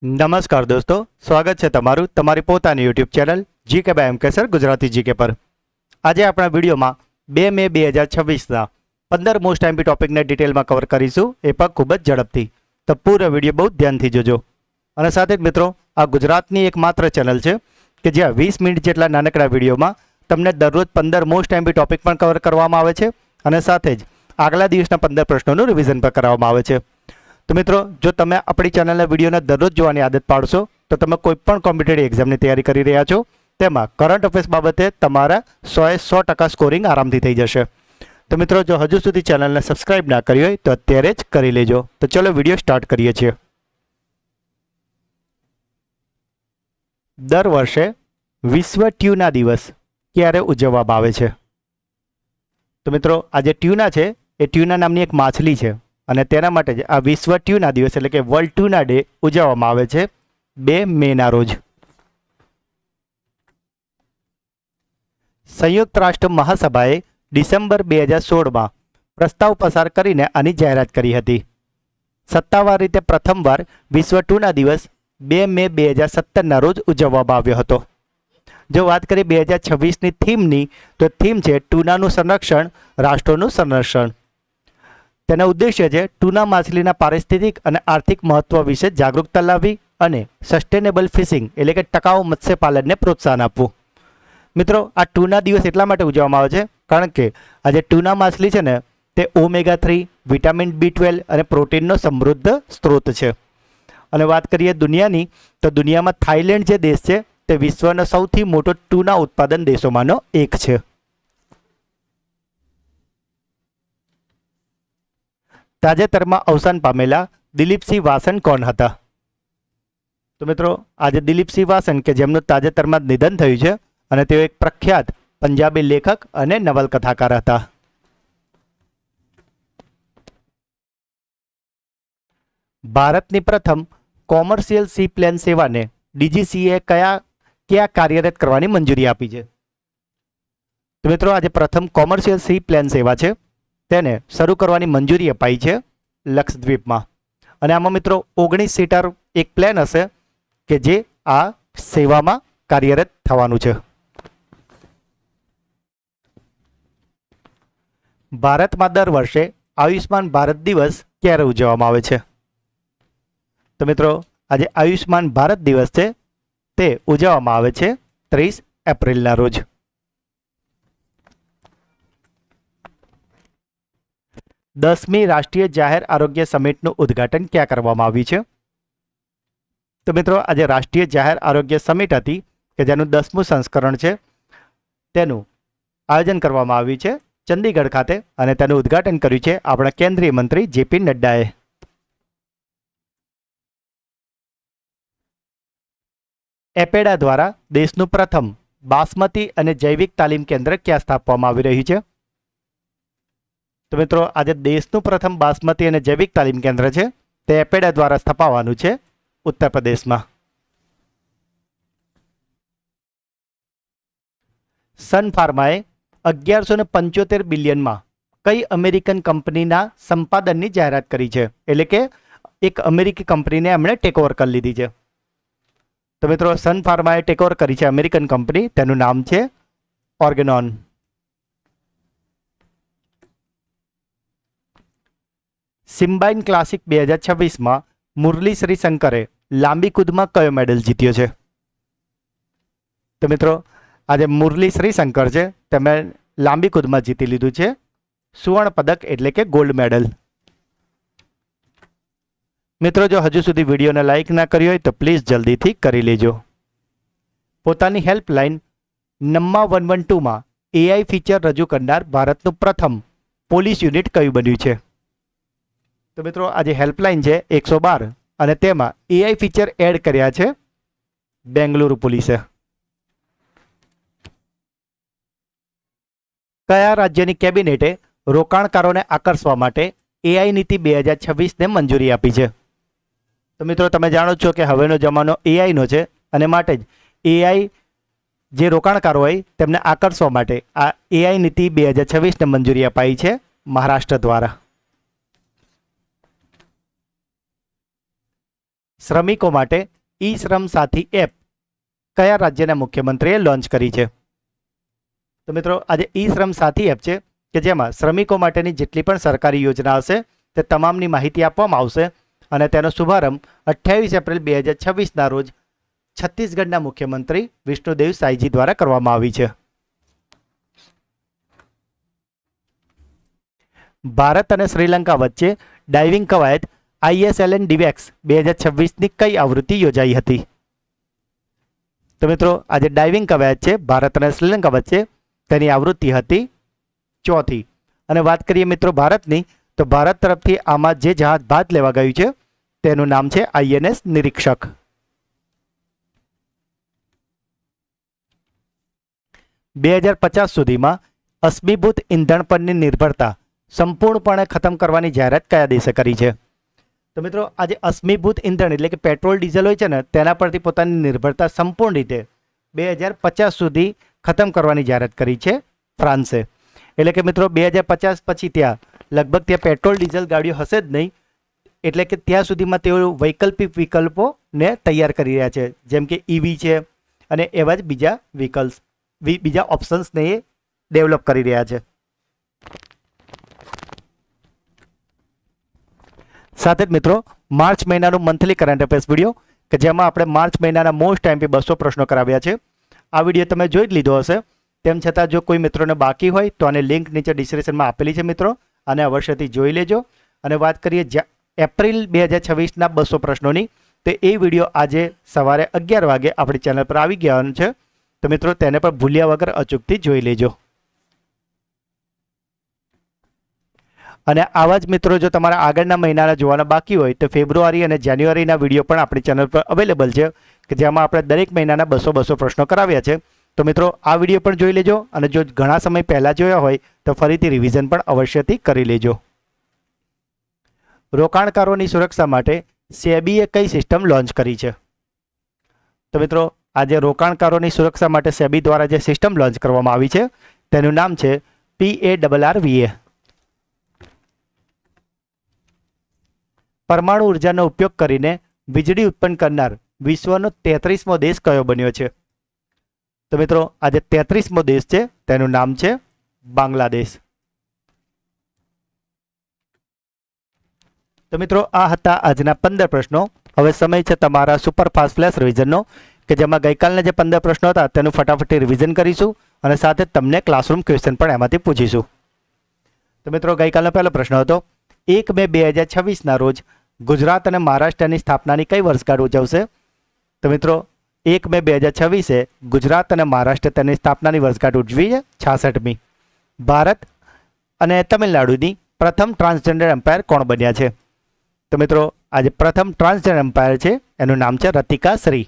નમસ્કાર દોસ્તો, સ્વાગત છે તમારું તમારી પોતાની YouTube channel GK by M K sir Gujarati GK પર। આજે આપણા વિડીયોમાં 2 મે 2026ના 15 મોસ્ટ આઈએમપી ટોપિકને ડિટેલમાં કવર કરીશું, એ પણ ખૂબ જ ઝડપથી। તો પૂરો વિડીયો બહુ ધ્યાનથી જોજો। અને સાથે જ મિત્રો, આ ગુજરાતની એકમાત્ર ચેનલ છે કે જ્યાં 20 મિનિટ જેટલા નાનકડા વિડીયોમાં તમને દરરોજ 15 મોસ્ટ આઈએમપી ટોપિક પણ કવર કરવામાં આવે છે અને સાથે જ આગલા દિવસના 15 પ્રશ્નોનું રિવિઝન પણ કરવામાં આવે છે। તો મિત્રો, જો તમે આપણી ચેનલના વિડીયોને દરરોજ જોવાની આદત પાડશો તો તમે કોઈપણ કોમ્પિટિટિવ એક્ઝામની તૈયારી કરી રહ્યા છો તેમાં કરંટ અફેર્સ બાબતે તમારા 100% સ્કોરિંગ આરામથી થઈ જશે। તો મિત્રો, જો હજુ સુધી ચેનલને સબસ્ક્રાઇબ ના કરી હોય તો અત્યારે જ કરી લેજો। તો ચલો વિડીયો સ્ટાર્ટ કરીએ છીએ। દર વર્ષે વિશ્વ ટ્યુના દિવસ ક્યારે ઉજવવામાં આવે છે? તો મિત્રો, આ જે ટ્યુના છે એ ટ્યુના નામની એક માછલી છે અને તેના માટે જ આ વિશ્વ ટ્યુના દિવસ એટલે કે વર્લ્ડ ટ્યુના ડે ઉજવવામાં આવે છે 2 મેના રોજ। સંયુક્ત રાષ્ટ્ર મહાસભાએ ડિસેમ્બર 2016માં પ્રસ્તાવ પસાર કરીને આની જાહેરાત કરી હતી। સત્તાવાર રીતે પ્રથમવાર વિશ્વ ટ્યુના દિવસ 2 મે 2017ના રોજ ઉજવવામાં આવ્યો હતો। જો વાત કરીએ 2026ની થીમની, તો થીમ છે ટ્યુનાનું સંરક્ષણ, રાષ્ટ્રોનું સંરક્ષણ। તેનો ઉદ્દેશ્ય છે ટ્યુના માછલીના પારિસ્થિતિક અને આર્થિક મહત્વ વિશે જાગૃતતા લાવવી અને સસ્ટેનેબલ ફિશિંગ એટલે કે ટકાઉ મત્સ્યપાલનને પ્રોત્સાહન આપવું। મિત્રો, આ ટ્યુના દિવસ એટલા માટે ઉજવવામાં આવે છે કારણ કે આ જે ટ્યુના માછલી છે ને તે ઓમેગા 3, વિટામિન B12 અને પ્રોટીનનો સમૃદ્ધ સ્ત્રોત છે। અને વાત કરીએ દુનિયાની, તો દુનિયામાં થાઈલેન્ડ જે દેશ છે તે વિશ્વનો સૌથી મોટો ટ્યુના ઉત્પાદન દેશોમાંનો એક છે। તાજેતરમાં અવસાન પામેલા દિલીપસિંહ વાસન કોણ હતા? તો મિત્રો, આજે દિલીપસિંહ વાસન કે જેમનું તાજેતરમાં જ નિધન થયું છે અને તેઓ એક પ્રખ્યાત પંજાબી લેખક અને નવલકથાકાર હતા। ભારતની પ્રથમ કોમર્શિયલ સી પ્લેન સેવાને DGCA કયા કાર્યરત કરવાની મંજૂરી આપી છે? તો મિત્રો, આજે પ્રથમ કોમર્શિયલ સી પ્લેન સેવા છે તેને શરૂ કરવાની મંજૂરી અપાઈ છે લક્ષદ્વીપમાં। અને આમાં મિત્રો 19 સીટર એક પ્લેન હશે કે જે આ સેવામાં કાર્યરત થવાનું છે। ભારતમાં દર વર્ષે આયુષ્માન ભારત દિવસ ક્યારે ઉજવવામાં આવે છે? તો મિત્રો, આજે આયુષ્માન ભારત દિવસ છે તે ઉજવવામાં આવે છે 30 એપ્રિલના રોજ। દસમી રાષ્ટ્રીય જાહેર આરોગ્ય સમિટનું ઉદ્ઘાટન ક્યાં કરવામાં આવ્યું છે? તો મિત્રો, આજે રાષ્ટ્રીય જાહેર આરોગ્ય સમિટ હતી કે જેનું 10મું સંસ્કરણ છે તેનું આયોજન કરવામાં આવ્યું છે ચંદીગઢ ખાતે અને તેનું ઉદ્ઘાટન કર્યું છે આપણા કેન્દ્રીય મંત્રી JP નડ્ડાએ। એપેડા દ્વારા દેશનું પ્રથમ બાસમતી અને જૈવિક તાલીમ કેન્દ્ર ક્યાં સ્થાપવામાં આવી રહ્યું છે? તો મિત્રો, આજે દેશનું પ્રથમ બાસમતી અને જૈવિક તાલીમ કેન્દ્ર છે તે એપેડા દ્વારા સ્થાપવાનું છે ઉત્તર પ્રદેશમાં। સન ફાર્માએ 1175 બિલિયનમાં કઈ અમેરિકન કંપનીના સંપાદનની જાહેરાત કરી છે? એટલે કે એક અમેરિકી કંપનીને એમણે ટેકઓવર કરી લીધી છે। તો મિત્રો, સન ફાર્માએ ટેકઓવર કરી છે અમેરિકન કંપની, તેનું નામ છે ઓર્ગેનોન। સિમ્બાઇન ક્લાસિક 2026માં મુરલી શ્રીશંકરે લાંબી કૂદમાં કયો મેડલ જીત્યો છે? તો મિત્રો, આજે મુરલી શ્રીશંકર છે તેમણે લાંબી કૂદમાં જીતી લીધું છે સુવર્ણ પદક એટલે કે ગોલ્ડ મેડલ। મિત્રો, જો હજુ સુધી વિડીયોને લાઇક ના કરી હોય તો પ્લીઝ જલ્દીથી કરી લેજો। પોતાની હેલ્પલાઇન નમ્મા 112માં AI ફીચર રજૂ કરનાર ભારતનું પ્રથમ પોલીસ યુનિટ કયું બન્યું છે? તો મિત્રો, આજે હેલ્પલાઇન છે 112 અને તેમાં AI ફીચર એડ કર્યા છે બેંગલુરુ પોલીસે। કયા રાજ્યની કેબિનેટે રોકાણકારોને આકર્ષવા માટે AI નીતિ 2026ને મંજૂરી આપી છે? તો મિત્રો, તમે જાણો છો કે હવેનો જમાનો AIનો છે અને માટે જ AI જે રોકાણકારો હોય તેમને આકર્ષવા માટે આ AI નીતિ 2026ને મંજૂરી અપાઈ છે મહારાષ્ટ્ર દ્વારા। શ્રમિકો માટે ઈ શ્રમ સાથી એપ કયા રાજ્યના મુખ્યમંત્રીએ લોન્ચ કરી છે? તો મિત્રો આજે ઈ શ્રમ સાથી એપ છે કે જેમાં શ્રમિકો માટેની જેટલી પણ સરકારી યોજના હશે તે તમામની માહિતી આપવામાં આવશે અને તેનો શુભારંભ 28 એપ્રિલ 2026ના રોજ છત્તીસગઢના મુખ્યમંત્રી વિષ્ણુદેવ સાયજી દ્વારા કરવામાં આવી છે. ભારત અને શ્રીલંકા વચ્ચે ડાઇવિંગ કવાયત ISLN DIVEX 2026ની કઈ આવૃત્તિ યોજાઈ હતી? તો મિત્રો આજે ડાઇવિંગ કવાયત છે ભારત અને શ્રીલંકા વચ્ચે, તેની આવૃત્તિ હતી 4થી. અને વાત કરીએ મિત્રો ભારતની, તો ભારત તરફથી આમાં જે જહાજ ભાગ લેવા ગયું છે તેનું નામ છે INS નિરીક્ષક. બે 2050 સુધીમાં અશ્મિભૂત ઇંધણ પરની નિર્ભરતા સંપૂર્ણપણે ખતમ કરવાની જાહેરાત કયા દેશે કરી છે? તો મિત્રો આજે અશ્મિભૂત ઇંધણ એટલે કે પેટ્રોલ ડીઝલ હોય છે ને તેના પરથી પોતાની નિર્ભરતા સંપૂર્ણ રીતે 2050 સુધી ખતમ કરવાની જાહેરાત કરી છે ફ્રાન્સે. એટલે કે મિત્રો 2050 પછી ત્યાં લગભગ ત્યાં પેટ્રોલ ડીઝલ ગાડીઓ હશે જ નહીં, એટલે કે ત્યાં સુધીમાં તેઓ વૈકલ્પિક વિકલ્પોને તૈયાર કરી રહ્યા છે, જેમ કે EV છે અને એવા જ બીજા ઓપ્શન્સને એ ડેવલપ કરી રહ્યા છે. સાથે જ મિત્રો માર્ચ મહિનાનું મંથલી કરંટ અફેર્સ વિડીયો કે જેમાં આપણે માર્ચ મહિનાના મોસ્ટ ટાઈમ 200 પ્રશ્નો કરાવ્યા છે. આ વિડીયો તમે જોઈ જ લીધો હશે. તેમ છતાં જો કોઈ મિત્રોને બાકી હોય તો આને લિંક નીચે ડિસ્ક્રિપ્શનમાં આપેલી છે મિત્રો, અને અવશ્યથી જોઈ લેજો. અને વાત કરીએ એપ્રિલ 2026ના 200 પ્રશ્નોની, તો એ વિડીયો આજે સવારે 11 વાગે આપણી ચેનલ પર આવી ગયા છે. તો મિત્રો તેને પણ ભૂલ્યા વગર અચૂકથી જોઈ લેજો. અને આવા જ મિત્રો જો તમારા આગળના મહિનાના જોવાના બાકી હોય તો ફેબ્રુઆરી અને જાન્યુઆરીના વિડીયો પણ આપણી ચેનલ પર અવેલેબલ છે કે જેમાં આપણે દરેક મહિનાના 200 પ્રશ્નો કરાવ્યા છે. તો મિત્રો આ વિડીયો પણ જોઈ લેજો, અને જો ઘણા સમય પહેલાં જોયા હોય તો ફરીથી રિવિઝન પણ અવશ્યથી કરી લેજો. રોકાણકારોની સુરક્ષા માટે સેબીએ કઈ સિસ્ટમ લોન્ચ કરી છે? તો મિત્રો આજે રોકાણકારોની સુરક્ષા માટે સેબી દ્વારા જે સિસ્ટમ લોન્ચ કરવામાં આવી છે તેનું નામ છે PARRVA. પરમાણુ ઉર્જાનો ઉપયોગ કરીને વીજળી ઉત્પન્ન કરનાર વિશ્વનો 33મો દેશ કયો બન્યો છે? તો મિત્રો આજે 33મો દેશ છે, તેનું નામ છે બાંગ્લાદેશ. તો મિત્રો આ હતા આજના 15 પ્રશ્નો. હવે સમય છે તમારા સુપરફાસ્ટ ફ્લેશ રિવિઝનનો કે જેમાં ગઈકાલના જે 15 પ્રશ્નો હતા તેનું ફટાફટ રિવિઝન કરીશું અને સાથે તમને ક્લાસરૂમ ક્વેશ્ચન પણ એમાંથી પૂછીશું. તો મિત્રો ગઈકાલનો પહેલો પ્રશ્ન હતો 1 મે 2026ના રોજ ગુજરાત અને મહારાષ્ટ્રની સ્થાપનાની કઈ વર્ષગાંઠ ઉજવશે? તો મિત્રો 1 મે 2026 ગુજરાત અને મહારાષ્ટ્ર તેની સ્થાપનાની વર્ષગાંઠ ઉજવી છે 66મી. ભારત અને તમિલનાડુની પ્રથમ ટ્રાન્સજેન્ડર એમ્પાયર કોણ બન્યા છે? તો મિત્રો આજે પ્રથમ ટ્રાન્સજેન્ડર એમ્પાયર છે, એનું નામ છે રતિકા શ્રી.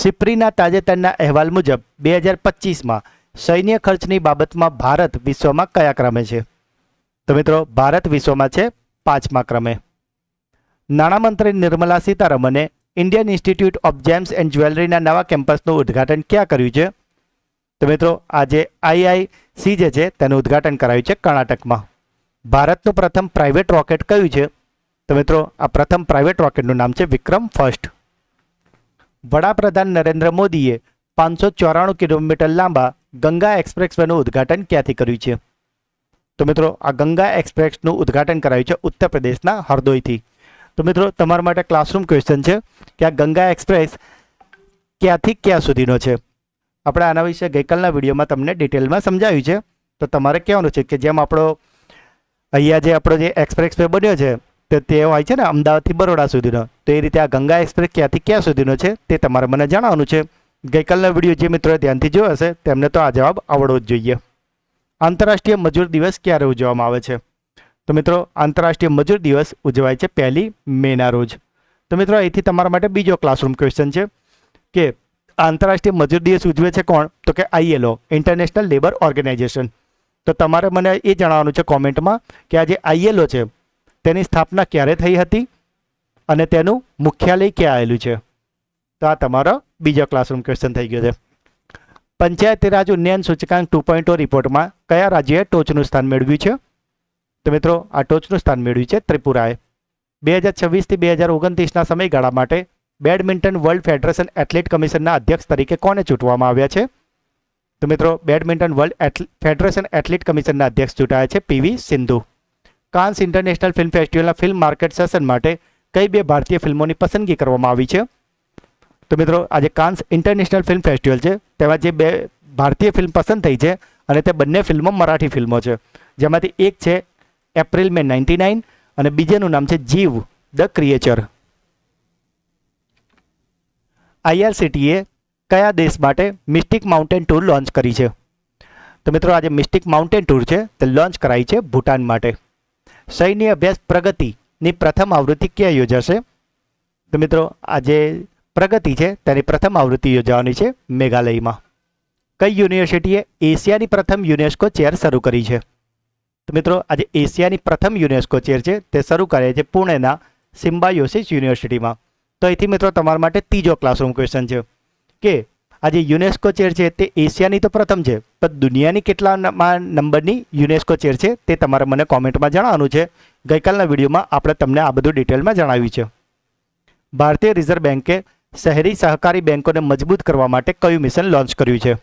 સિપ્રીના તાજેતરના અહેવાલ મુજબ 2025માં સૈન્ય ખર્ચની બાબતમાં ભારત વિશ્વમાં કયા ક્રમે છે? તો મિત્રો ભારત વિશ્વમાં છે 5મા ક્રમે. નાણામંત્રી નિર્મલા સીતારમણે Indian Institute of Gems and જ્વેલરીના નવા કેમ્પસનું ઉદ્ઘાટન ક્યાં કર્યું છે? તો મિત્રો આજે IIC જે છે તેનું ઉદ્ઘાટન કરાયું છે કર્ણાટકમાં. ભારતનું પ્રથમ પ્રાઇવેટ રોકેટ કયું છે? તો મિત્રો આ પ્રથમ પ્રાઇવેટ રોકેટનું નામ છે વિક્રમ ફર્સ્ટ. વડાપ્રધાન નરેન્દ્ર મોદીએ 594 કિલોમીટર લાંબા ગંગા એક્સપ્રેસવેનું ઉદ્ઘાટન ક્યાંથી કર્યું છે? તો મિત્રો આ ગંગા એક્સપ્રેસનું ઉદ્ઘાટન કરાયું છે ઉત્તર પ્રદેશના હરદોઈથી. તો મિત્રો તમારા માટે ક્લાસરૂમ ક્વેશ્ચન છે કે આ ગંગા એક્સપ્રેસ ક્યાંથી ક્યાં સુધીનો છે? આપણે આના વિશે ગઈકાલના વિડીયોમાં તમને ડિટેલમાં સમજાવ્યું છે. તો તમારે કહેવાનું છે કે જેમ અહીંયા જે આપણો જે એક્સપ્રેસ વે બન્યો છે તો તે હોય છે ને અમદાવાદથી બરોડા સુધીનો, તો એ રીતે આ ગંગા એક્સપ્રેસ ક્યાંથી ક્યાં સુધીનો છે તે તમારે મને જણાવવાનું છે. ગઈકાલના વિડીયો જે મિત્રોએ ધ્યાનથી જોયો હશે તેમને તો આ જવાબ આવડવો જ જોઈએ. આંતરરાષ્ટ્રીય મજૂર દિવસ ક્યારે ઉજવવામાં આવે છે? તો મિત્રો આંતરરાષ્ટ્રીય મજૂર દિવસ ઉજવાય છે 1 મેના રોજ. તો મિત્રો અહીંથી તમારા માટે બીજો ક્લાસરૂમ ક્વેશ્ચન છે કે આંતરરાષ્ટ્રીય મજૂર દિવસ ઉજવે છે કોણ? તો કે ILO, ઇન્ટરનેશનલ લેબર ઓર્ગેનાઇઝેશન. તો તમારે મને એ જણાવવાનું છે કોમેન્ટમાં કે આ જે ILO છે તેની સ્થાપના ક્યારે થઈ હતી અને તેનું મુખ્યાલય ક્યાં આવેલું છે? તો આ તમારો બીજો ક્લાસરૂમ ક્વેશ્ચન થઈ ગયો છે. પંચાયતી રાજ ઉન્નયન સૂચકાંક 2.0 રિપોર્ટમાં કયા રાજ્યએ ટોચનું સ્થાન મેળવ્યું છે? તો મિત્રો આ ટોચનું સ્થાન મેળવ્યું છે ત્રિપુરાએ. 2026થી 2029ના સમયગાળા માટે બેડમિન્ટન વર્લ્ડ ફેડરેશન એથ્લેટ કમિશનના અધ્યક્ષ તરીકે કોને ચૂંટવામાં આવ્યા છે? તો મિત્રો બેડમિન્ટન વર્લ્ડ ફેડરેશન એથ્લેટ કમિશનના અધ્યક્ષ ચૂંટાયા છે PV Sindhu. Cannes international film ફેસ્ટિવલના ફિલ્મ માર્કેટ સેશન માટે કઈ બે ભારતીય ફિલ્મોની પસંદગી કરવામાં આવી છે? તો મિત્રો આજે કાન્સ ઇન્ટરનેશનલ ફિલ્મ ફેસ્ટિવલ છે તેમાં જે બે ભારતીય ફિલ્મ પસંદ થઈ છે અને તે બંને ફિલ્મો મરાઠી ફિલ્મો છે, જેમાંથી એક છે એપ્રિલ મે 99 અને બીજાનું નામ છે જીવ ધ ક્રિએચર. IRCTએ કયા દેશ માટે મિસ્ટિક માઉન્ટેન ટૂર લોન્ચ કરી છે? તો મિત્રો આજે મિસ્ટિક માઉન્ટેન ટૂર છે તે લોન્ચ કરાઈ છે ભૂટાન માટે. સૈન્ય અભ્યાસ પ્રગતિની પ્રથમ આવૃત્તિ ક્યાં યોજાશે? તો મિત્રો આજે પ્રગતિ છે તેની પ્રથમ આવૃત્તિ યોજાવાની છે મેઘાલયમાં. કઈ યુનિવર્સિટીએ એશિયાની પ્રથમ યુનેસ્કો ચેર શરૂ કરી છે? તો મિત્રો આજે એશિયાની પ્રથમ યુનેસ્કો ચેર છે તે શરૂ કરે છે પુણેના સિમ્બાયોસિસ યુનિવર્સિટીમાં. તો અહીંથી મિત્રો તમારા માટે ત્રીજો ક્લાસરૂમ ક્વેશ્ચન છે કે આજે યુનેસ્કો ચેર છે તે એશિયાની તો પ્રથમ છે, પણ દુનિયાની કેટલા નંબરની યુનેસ્કો ચેર છે તે તમારે મને કોમેન્ટમાં જણાવવાનું છે. ગઈકાલના વિડીયોમાં આપણે તમને આ બધું ડિટેલમાં જણાવ્યું છે. ભારતીય રિઝર્વ બેન્કે શહેરી સહકારી બેન્કોને મજબૂત કરવા માટે કયું મિશન લોન્ચ કર્યું છે?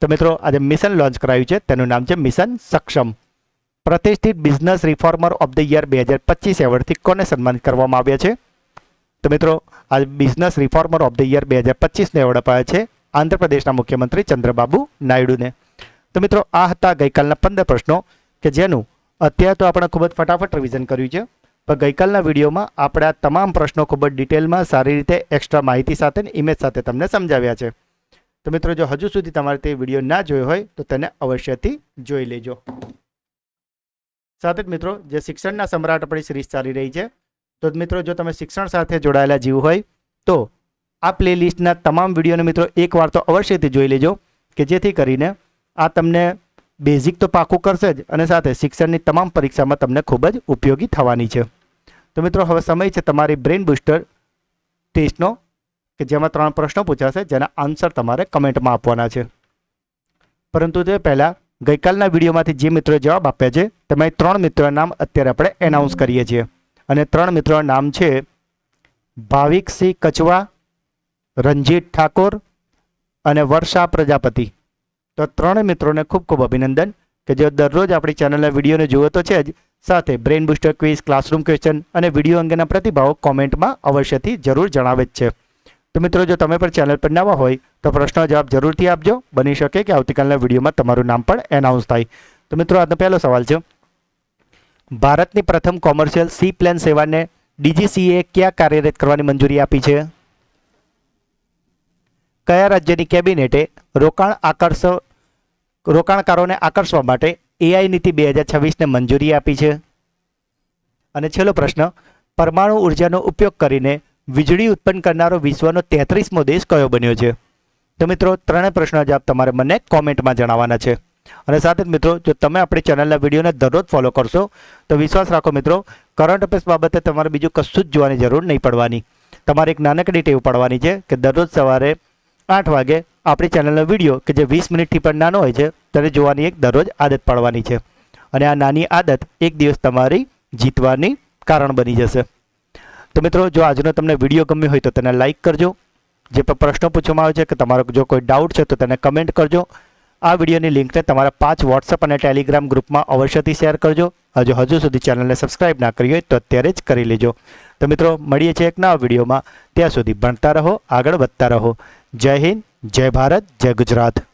તો મિત્રો આજે મિશન લોન્ચ કરાયું છે તેનું નામ છે મિશન સક્ષમ. પ્રતિષ્ઠિત business reformer of the year 2025 એવોર્ડથી કોને સન્માનિત કરવામાં આવ્યા છે? તો મિત્રો આ business reformer of the year 2025ને એવોર્ડ અપાયો છે આંધ્રપ્રદેશના મુખ્યમંત્રી ચંદ્રબાબુ નાયડુને. તો મિત્રો આ હતા ગઈકાલના 15 પ્રશ્નો કે જેનું અત્યારે તો આપણે ખૂબ જ ફટાફટ રિવિઝન કર્યું છે, પણ ગઈકાલના વિડીયોમાં આપણે આ તમામ પ્રશ્નો ખૂબ જ ડિટેલમાં સારી રીતે એક્સ્ટ્રા માહિતી સાથે અને ઇમેજ સાથે તમને સમજાવ્યા છે. તો મિત્રો જો હજુ સુધી તમારે તે વિડીયો ના જોયો હોય તો તેને અવશ્યથી જોઈ લેજો. સાથે જ મિત્રો જે શિક્ષણના સમ્રાટ આપણી સિરીઝ ચાલી રહી છે, તો મિત્રો જો તમે શિક્ષણ સાથે જોડાયેલા જીવ હોય તો આ પ્લેલિસ્ટના તમામ વિડીયોને મિત્રો એકવાર તો અવશ્યથી જોઈ લેજો કે જેથી કરીને આ તમને બેઝિક તો પાકું કરશે જ અને સાથે શિક્ષણની તમામ પરીક્ષામાં તમને ખૂબ જ ઉપયોગી થવાની છે. તો મિત્રો હવે સમય છે તમારી બ્રેઇન બૂસ્ટર ટેસ્ટનો કે જેમાં 3 પ્રશ્નો પૂછાશે જેના આન્સર તમારે કમેન્ટમાં આપવાના છે. પરંતુ તે પહેલાં ગઈકાલના વિડીયોમાંથી જે મિત્રોએ જવાબ આપ્યા છે તેમાં 3 મિત્રોના નામ અત્યારે આપણે એનાઉન્સ કરીએ છીએ અને 3 મિત્રોના નામ છે ભાવિકસિંહ કચવા, રંજીત ઠાકોર અને વર્ષા પ્રજાપતિ. તો 3 મિત્રોને ખૂબ ખૂબ અભિનંદન કે જેઓ દરરોજ આપણી ચેનલના વિડીયોને જુઓ તો છે જ, સાથે brain booster quiz, classroom question અને વિડીયો અંગેના પ્રતિભાવો કોમેન્ટમાં અવશ્યથી જરૂર જણાવે જ છે. તો મિત્રો જો તમે પણ ચેનલ પર નવા હોય તો પ્રશ્નનો જવાબ જરૂરથી આપજો. બની શકે કે આવતીકાલના વિડીયોમાં તમારું નામ પણ એનાઉન્સ થાય. તો મિત્રો આજનો પહેલો સવાલ છે, ભારતની પ્રથમ કોમર્શિયલ સી પ્લેન સેવાને DGCA ક્યાં કાર્યરત કરવાની મંજૂરી આપી છે? કયા રાજ્યની કેબિનેટે રોકાણકારોને આકર્ષવા માટે AI નીતિ 2026ને મંજૂરી આપી છે? અને છેલ્લો પ્રશ્ન, પરમાણુ ઉર્જાનો ઉપયોગ કરીને વીજળી ઉત્પન્ન કરનારો વિશ્વનો 33મો દેશ કયો બન્યો છે? તો મિત્રો 3 પ્રશ્નોના જવાબ તમારે મને કોમેન્ટમાં જણાવવાના છે. અને સાથે જ મિત્રો જો તમે આપણી ચેનલના વિડીયોને દરરોજ ફોલો કરશો તો વિશ્વાસ રાખો મિત્રો કરંટ અફેર્સ બાબતે તમારે બીજું કશું જ જોવાની જરૂર નહીં પડવાની. તમારે એક નાનકડી ટેવ પડવાની છે કે દરરોજ સવારે 8 વાગે આપણી ચેનલનો વિડીયો કે જે 20 મિનિટથી પણ નાનો હોય છે તેને જોવાની એક દરરોજ આદત પાડવાની છે. અને આ નાની આદત એક દિવસ તમારી જીતવાની કારણ બની જશે. તો મિત્રો જો આજનો તમને વિડીયો ગમ્યો હોય તો તેને લાઇક કરજો. જે પણ પ્રશ્નો પૂછવામાં આવે છે કે તમારો જો કોઈ ડાઉટ છે તો તેને કમેન્ટ કરજો. આ વિડીયોની લિંકને તમારા 5 વોટ્સઅપ અને ટેલિગ્રામ ગ્રુપમાં અવશ્યથી શેર કરજો. હજુ સુધી ચેનલને સબસ્ક્રાઇબ ના કરી હોય તો અત્યારે જ કરી લેજો. તો મિત્રો મળીએ છીએ એક નવા વિડીયોમાં. ત્યાં સુધી ભણતા રહો, આગળ વધતા રહો. જય હિન્દ, જય ભારત, જય ગુજરાત.